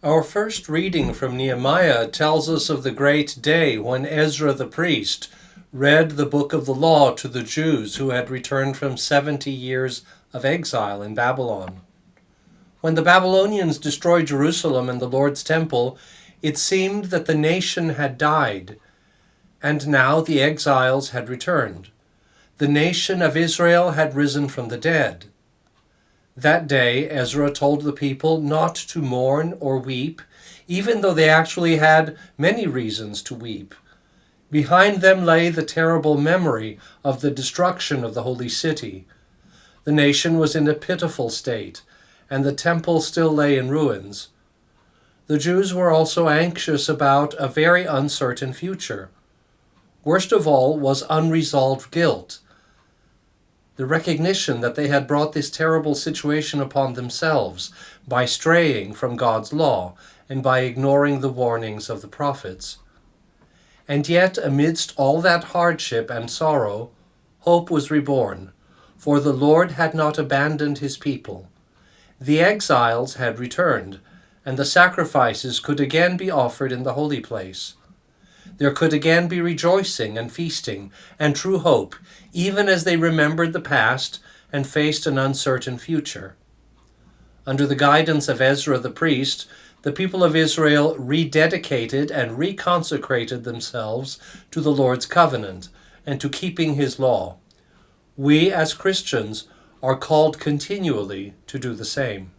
Our first reading from Nehemiah tells us of the great day when Ezra the priest read the book of the law to the Jews who had returned from 70 years of exile in Babylon. When the Babylonians destroyed Jerusalem and the Lord's temple, it seemed that the nation had died, and now the exiles had returned. The nation of Israel had risen from the dead. That day, Ezra told the people not to mourn or weep, even though they actually had many reasons to weep. Behind them lay the terrible memory of the destruction of the holy city. The nation was in a pitiful state, and the temple still lay in ruins. The Jews were also anxious about a very uncertain future. Worst of all was unresolved guilt. The recognition that they had brought this terrible situation upon themselves by straying from God's law and by ignoring the warnings of the prophets. And yet, amidst all that hardship and sorrow, hope was reborn, for the Lord had not abandoned his people. The exiles had returned, and the sacrifices could again be offered in the holy place. There could again be rejoicing and feasting and true hope, even as they remembered the past and faced an uncertain future. Under the guidance of Ezra the priest, the people of Israel rededicated and reconsecrated themselves to the Lord's covenant and to keeping his law. We, as Christians, are called continually to do the same.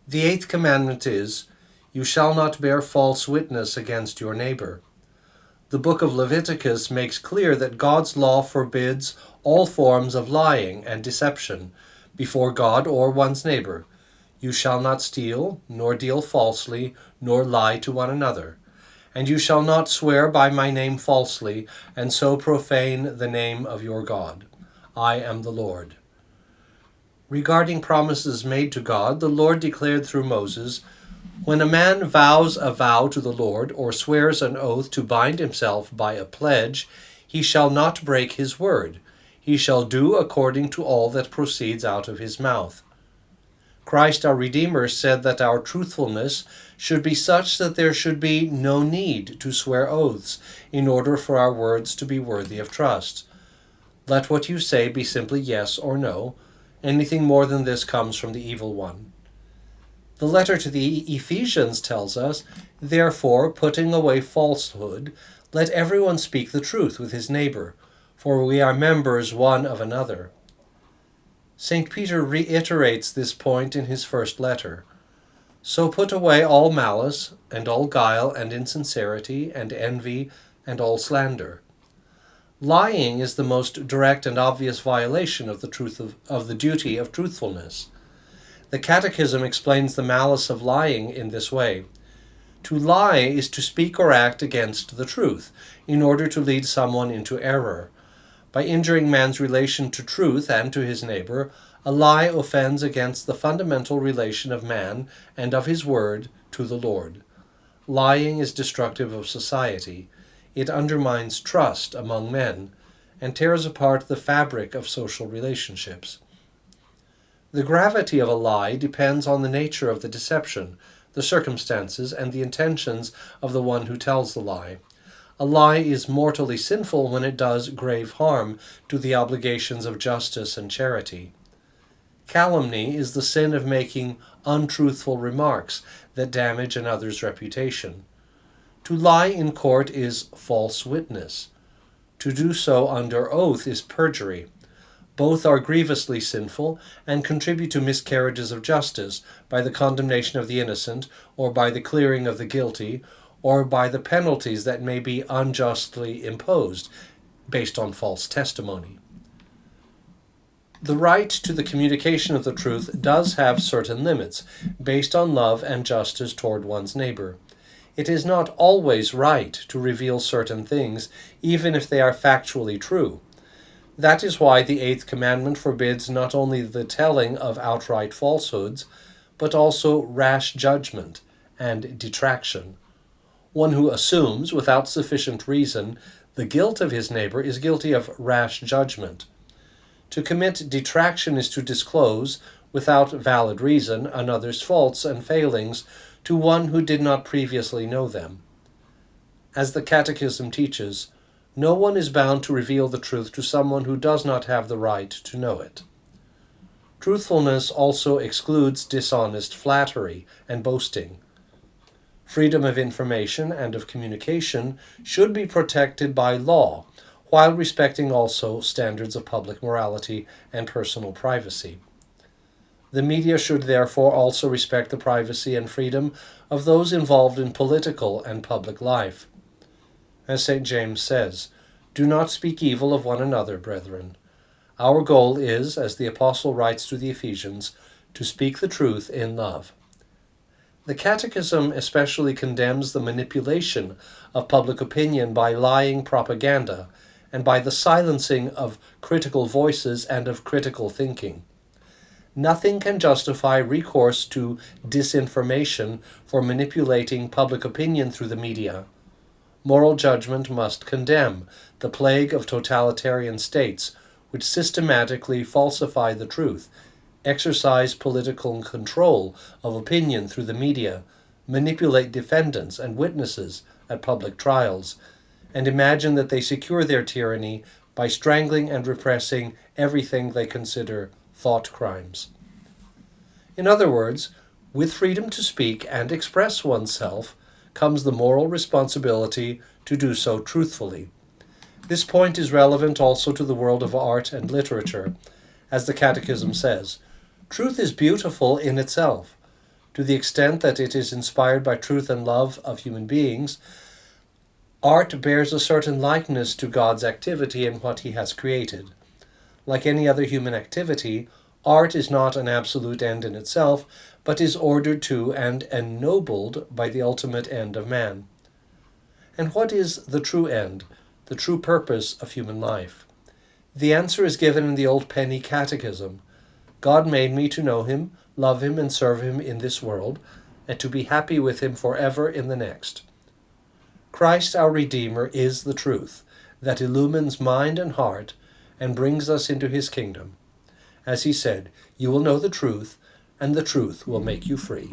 The eighth commandment is, "You shall not bear false witness against your neighbor." The book of Leviticus makes clear that God's law forbids all forms of lying and deception before God or one's neighbor. You shall not steal, nor deal falsely, nor lie to one another. And you shall not swear by my name falsely, and so profane the name of your God. I am the Lord. Regarding promises made to God, the Lord declared through Moses, "When a man vows a vow to the Lord, or swears an oath to bind himself by a pledge, he shall not break his word. He shall do according to all that proceeds out of his mouth." Christ our Redeemer said that our truthfulness should be such that there should be no need to swear oaths in order for our words to be worthy of trust. Let what you say be simply yes or no. Anything more than this comes from the evil one. The letter to the Ephesians tells us, "Therefore, putting away falsehood, let everyone speak the truth with his neighbor, for we are members one of another." St. Peter reiterates this point in his first letter. "So put away all malice, and all guile, and insincerity, and envy, and all slander." Lying is the most direct and obvious violation of the duty of truthfulness. The Catechism explains the malice of lying in this way. To lie is to speak or act against the truth, in order to lead someone into error. By injuring man's relation to truth and to his neighbor, a lie offends against the fundamental relation of man and of his word to the Lord. Lying is destructive of society. It undermines trust among men and tears apart the fabric of social relationships. The gravity of a lie depends on the nature of the deception, the circumstances, and the intentions of the one who tells the lie. A lie is mortally sinful when it does grave harm to the obligations of justice and charity. Calumny is the sin of making untruthful remarks that damage another's reputation. To lie in court is false witness. To do so under oath is perjury. Both are grievously sinful and contribute to miscarriages of justice by the condemnation of the innocent, or by the clearing of the guilty, or by the penalties that may be unjustly imposed based on false testimony. The right to the communication of the truth does have certain limits, based on love and justice toward one's neighbor. It is not always right to reveal certain things, even if they are factually true. That is why the eighth commandment forbids not only the telling of outright falsehoods, but also rash judgment and detraction. One who assumes, without sufficient reason, the guilt of his neighbor is guilty of rash judgment. To commit detraction is to disclose, without valid reason, another's faults and failings to one who did not previously know them. As the Catechism teaches, no one is bound to reveal the truth to someone who does not have the right to know it. Truthfulness also excludes dishonest flattery and boasting. Freedom of information and of communication should be protected by law, while respecting also standards of public morality and personal privacy. The media should therefore also respect the privacy and freedom of those involved in political and public life. As St. James says, "Do not speak evil of one another, brethren." Our goal is, as the Apostle writes to the Ephesians, to speak the truth in love. The Catechism especially condemns the manipulation of public opinion by lying propaganda and by the silencing of critical voices and of critical thinking. Nothing can justify recourse to disinformation for manipulating public opinion through the media. Moral judgment must condemn the plague of totalitarian states which systematically falsify the truth, exercise political control of opinion through the media, manipulate defendants and witnesses at public trials, and imagine that they secure their tyranny by strangling and repressing everything they consider thought crimes. In other words, with freedom to speak and express oneself comes the moral responsibility to do so truthfully. This point is relevant also to the world of art and literature. As the Catechism says, truth is beautiful in itself. To the extent that it is inspired by truth and love of human beings, art bears a certain likeness to God's activity in what he has created. Like any other human activity, art is not an absolute end in itself, but is ordered to and ennobled by the ultimate end of man. And what is the true end, the true purpose of human life? The answer is given in the Old Penny Catechism. God made me to know him, love him, and serve him in this world, and to be happy with him forever in the next. Christ our Redeemer is the truth that illumines mind and heart and brings us into his kingdom. As he said, "You will know the truth, and the truth will make you free."